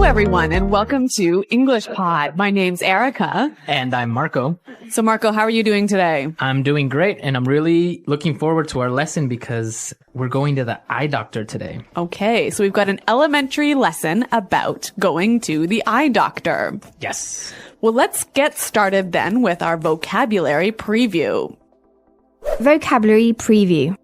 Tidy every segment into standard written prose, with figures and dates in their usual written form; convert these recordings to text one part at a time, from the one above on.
everyone, and welcome to English Pod. My name's Erica. And I'm Marco. So, Marco, how are you doing today? I'm doing great, and I'm really looking forward to our lesson because we're going to the eye doctor today. Okay, so we've got an elementary lesson about going to the eye doctor. Yes. Well, let's get started then with our vocabulary preview. Vocabulary preview.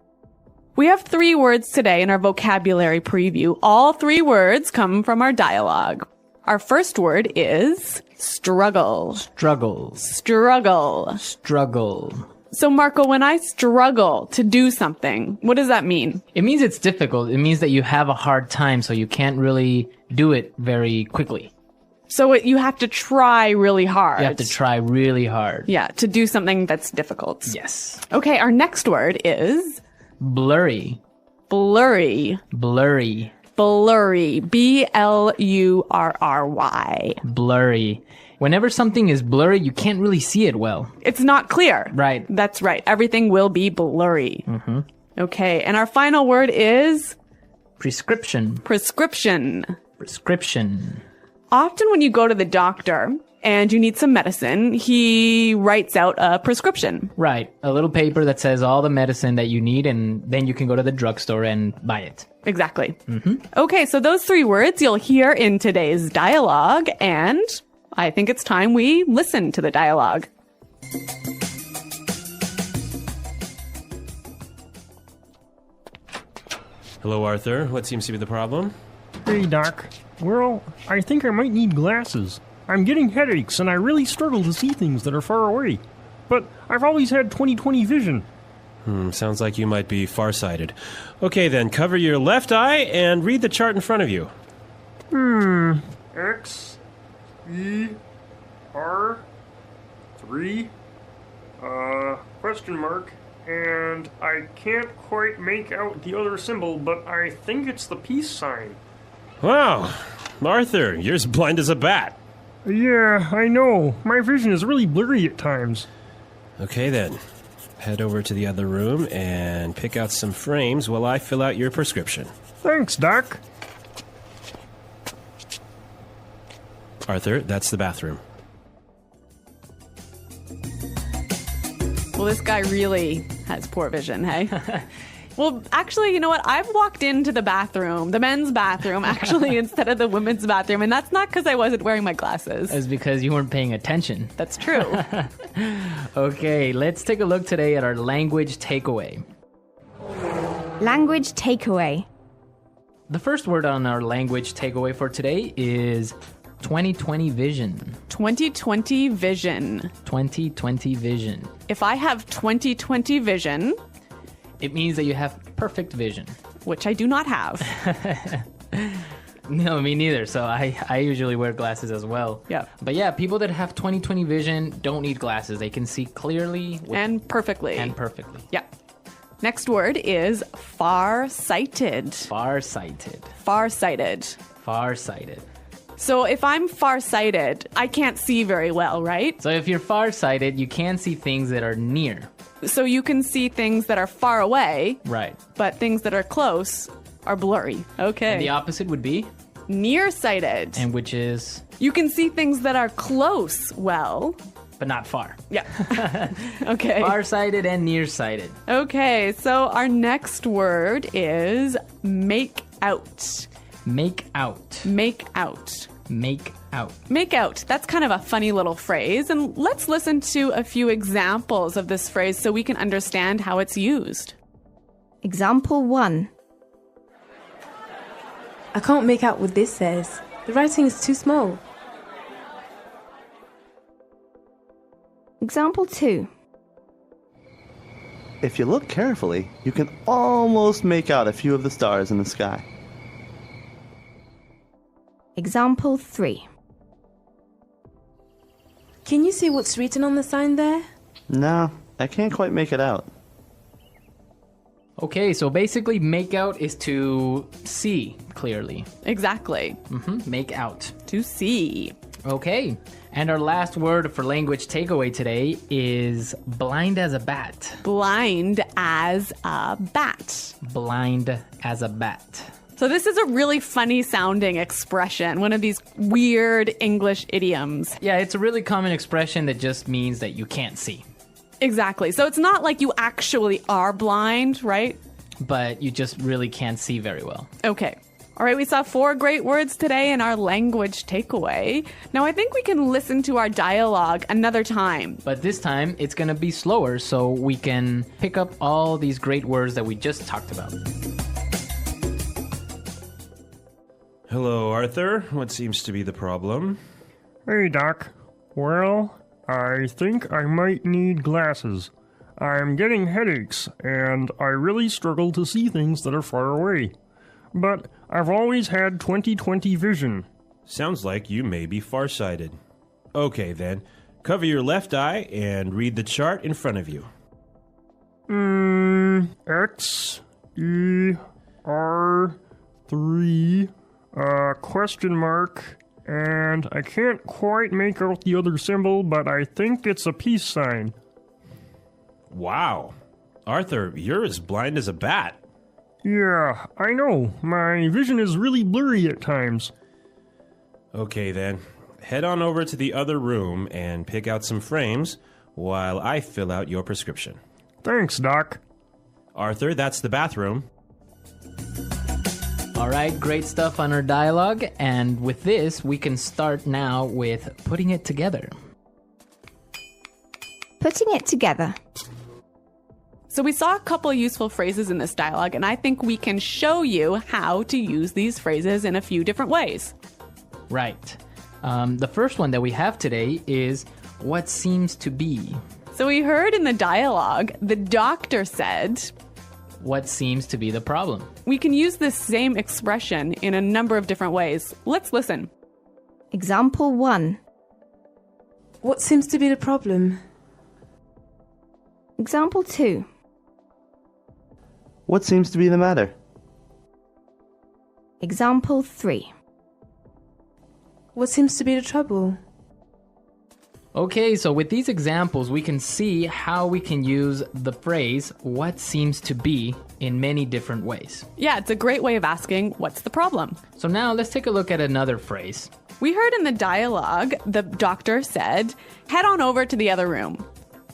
We have 3 words today in our vocabulary preview. All 3 words come from our dialogue. Our first word is struggle. Struggles. Struggle. Struggle. So, Marco, when I struggle to do something, what does that mean? It means it's difficult. It means that you have a hard time, so you can't really do it very quickly. So you have to try really hard. You have to try really hard. Yeah, to do something that's difficult. Yes. Okay, our next word is Blurry. blurry. Blurry. Blurry. B-L-U-R-R-Y. Blurry. Whenever something is blurry, you can't really see it well. It's not clear. Right. That's right. Everything will be blurry. Mm-hmm. Okay, and our final word is Prescription. prescription. Prescription. Often when you go to the doctor and you need some medicine, he writes out a prescription. Right. A little paper that says all the medicine that you need, and then you can go to the drugstore and buy it. Exactly. Mm-hmm. Okay, so those 3 words you'll hear in today's dialogue, and I think it's time we listen to the dialogue. Hello, Arthur. What seems to be the problem? Hey, Doc. Well, I think I might need glasses. I'm getting headaches, and I really struggle to see things that are far away. But I've always had 20/20 vision. Sounds like you might be farsighted. Okay, then, cover your left eye and read the chart in front of you. X, E, R, 3, question mark, and I can't quite make out the other symbol, but I think it's the peace sign. Wow, Arthur, you're as blind as a bat. Yeah, I know. My vision is really blurry at times. Okay, then. Head over to the other room and pick out some frames while I fill out your prescription. Thanks, Doc. Arthur, that's the bathroom. Well, this guy really has poor vision, hey? Well, actually, you know what? I've walked into the bathroom, the men's bathroom, actually, instead of the women's bathroom, and that's not because I wasn't wearing my glasses. It's because you weren't paying attention. That's true. Okay, let's take a look today at our language takeaway. Language takeaway. The first word on our language takeaway for today is 20/20 vision. 20/20 vision. 20/20 vision. If I have 20/20 vision, It means that you have perfect vision. which I do not have. No, me neither. So I usually wear glasses as well. Yeah. But yeah, people that have 20/20 vision don't need glasses. They can see clearly And perfectly. and perfectly. Yeah. Next word is far-sighted. Farsighted. Far-sighted. Farsighted. So if I'm far-sighted, I can't see very well, right? So if you're farsighted, you can see things that are near. So you can see things that are far away, Right. but things that are close are blurry. Okay. And the opposite would be, Nearsighted. and which is, You can see things that are close well. but not far. Yeah. Okay. Farsighted and nearsighted. Okay, so our next word is make out. Make out. Make out. Make out. Make out. That's kind of a funny little phrase. And let's listen to a few examples of this phrase so we can understand how it's used. Example 1. I can't make out what this says. The writing is too small. Example 2. If you look carefully, you can almost make out a few of the stars in the sky. Example 3. Can you see what's written on the sign there? No, I can't quite make it out. Okay, so basically make out is to see clearly. Exactly. Make out. To see. Okay, and our last word for language takeaway today is blind as a bat. Blind as a bat. Blind as a bat. So this is a really funny sounding expression, one of these weird English idioms. Yeah, it's a really common expression that just means that you can't see, Exactly. So it's not like you actually are blind, right? but you just really can't see very well. Okay. All right, we saw 4 great words today in our language takeaway. Now I think we can listen to our dialogue another time. But this time, it's going to be slower so we can pick up all these great words that we just talked about. Hello, Arthur. What seems to be the problem? Hey, Doc. Well, I think I might need glasses. I'm getting headaches, and I really struggle to see things that are far away. But I've always had 20/20 vision. Sounds like you may be farsighted. Okay, then. Cover your left eye and read the chart in front of you. X, E, R, 3, question mark, and I can't quite make out the other symbol, but I think it's a peace sign. Wow. Arthur, you're as blind as a bat. Yeah, I know. My vision is really blurry at times. Okay, then. Head on over to the other room and pick out some frames while I fill out your prescription. Thanks, Doc. Arthur, that's the bathroom. All right, great stuff on our dialogue. And with this, we can start now with putting it together. Putting it together. So we saw a couple useful phrases in this dialogue, and I think we can show you how to use these phrases in a few different ways. Right. The first one that we have today is what seems to be. So we heard in the dialogue, the doctor said, What seems to be the problem? we can use this same expression in a number of different ways. Let's listen. Example 1. What seems to be the problem? Example 2. What seems to be the matter? Example 3. What seems to be the trouble? Okay, so with these examples, we can see how we can use the phrase what seems to be in many different ways. Yeah, it's a great way of asking, what's the problem? So now let's take a look at another phrase. We heard in the dialogue, the doctor said, head on over to the other room.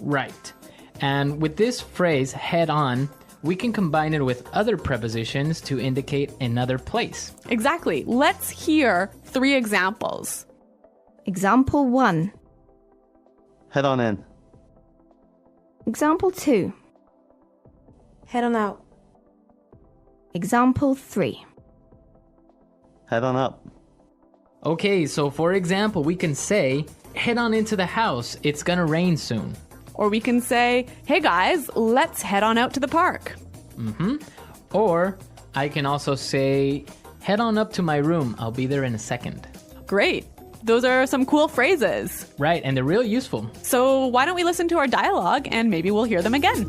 Right. And with this phrase, head on, we can combine it with other prepositions to indicate another place. Exactly. Let's hear 3 examples. Example 1. Head on in. Example 2. Head on out. Example 3. Head on up. Okay, so for example, we can say, head on into the house, it's gonna rain soon. Or we can say, hey guys, let's head on out to the park. Or I can also say, head on up to my room, I'll be there in a second. Great. Those are some cool phrases. Right, and they're real useful. So why don't we listen to our dialogue and maybe we'll hear them again.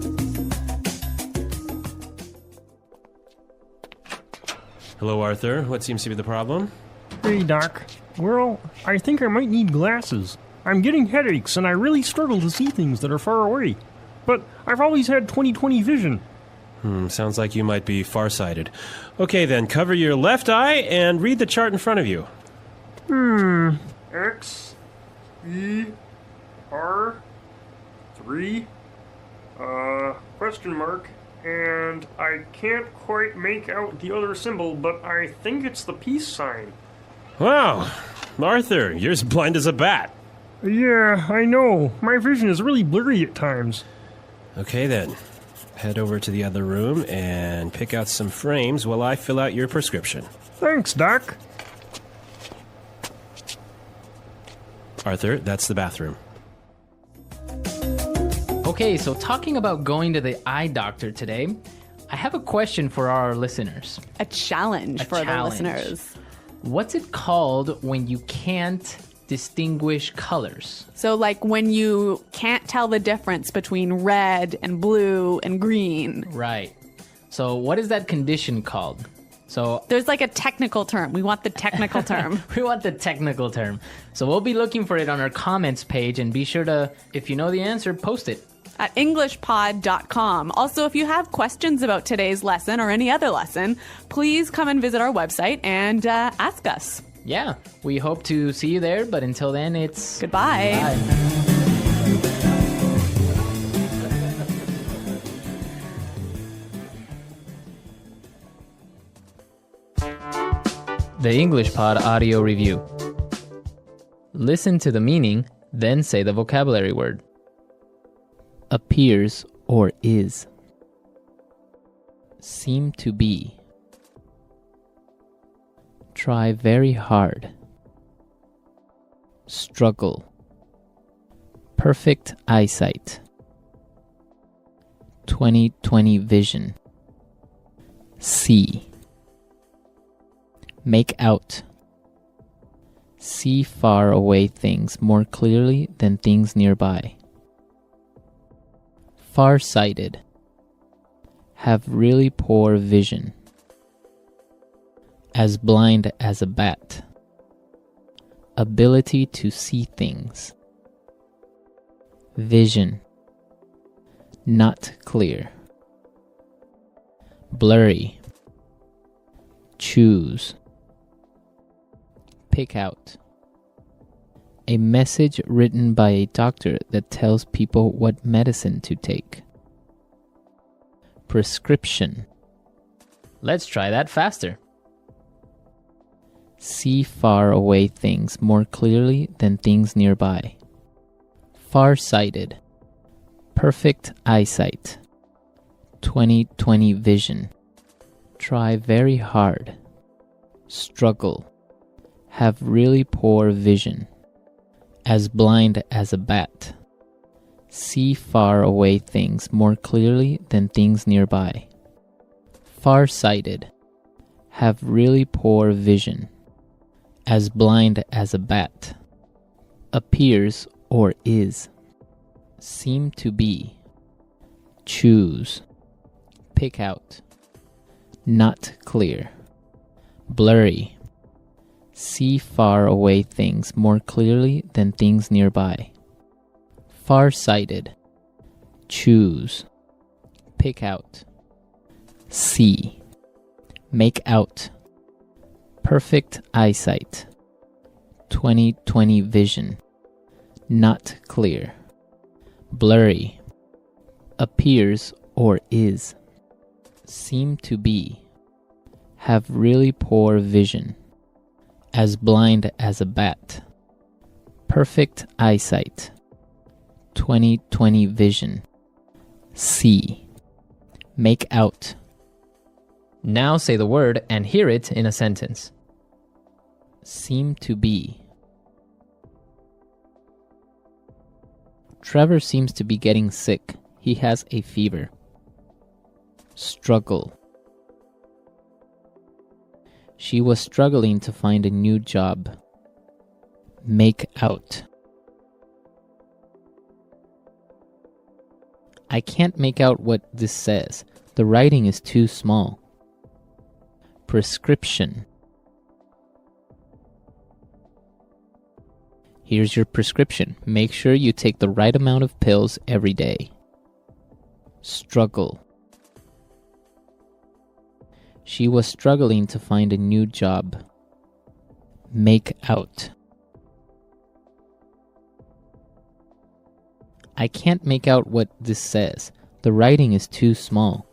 Hello, Arthur. What seems to be the problem? Hey, Doc. Well, I think I might need glasses. I'm getting headaches, and I really struggle to see things that are far away. But I've always had 20/20 vision. Sounds like you might be farsighted. Okay, then. Cover your left eye and read the chart in front of you. X, E, R, 3, question mark, and I can't quite make out the other symbol, but I think it's the peace sign. Wow. Arthur, you're as blind as a bat. Yeah, I know. My vision is really blurry at times. Okay, then. Head over to the other room and pick out some frames while I fill out your prescription. Thanks, Doc. Arthur, that's the bathroom. Okay, so talking about going to the eye doctor today, I have a question for our listeners. A challenge for challenge. the listeners. What's it called when you can't distinguish colors? So like when you can't tell the difference between red and blue and green. Right. So what is that condition called? So There's like a technical term. We want the technical term. we want the technical term. So we'll be looking for it on our comments page, and be sure to, if you know the answer, post it. at EnglishPod.com. Also, if you have questions about today's lesson or any other lesson, please come and visit our website and ask us. Yeah, we hope to see you there, but until then, it's Goodbye. Bye. The English Pod Audio Review. Listen to the meaning, then say the vocabulary word. Appears or is. Seem to be. Try very hard. Struggle. Perfect eyesight. 20/20 vision. See. Make out. See far away things more clearly than things nearby. Far-sighted. Have really poor vision. As blind as a bat. Ability to see things. Vision. Not clear. Blurry. Choose. Pick out. A message written by a doctor that tells people what medicine to take. Prescription. Let's try that faster. See far away things more clearly than things nearby. Far-sighted. Perfect eyesight. 20/20 vision. Try very hard. Struggle. Have really poor vision. As blind as a bat. See far away things more clearly than things nearby. Far-sighted. Have really poor vision. As blind as a bat. Appears or is. Seem to be. Choose. Pick out. Not clear. Blurry. See far away things more clearly than things nearby. Far-sighted. Choose. Pick out. See. Make out. Perfect eyesight. 20/20 vision. Not clear. Blurry. Appears or is. Seem to be. Have really poor vision. As blind as a bat. Perfect eyesight. 20/20 vision. See. Make out. Now say the word and hear it in a sentence. Seem to be. Trevor seems to be getting sick. He has a fever. Struggle. She was struggling to find a new job. Make out. I can't make out what this says. The writing is too small. Prescription. Here's your prescription. Make sure you take the right amount of pills every day. Struggle. She was struggling to find a new job. Make out. I can't make out what this says. The writing is too small.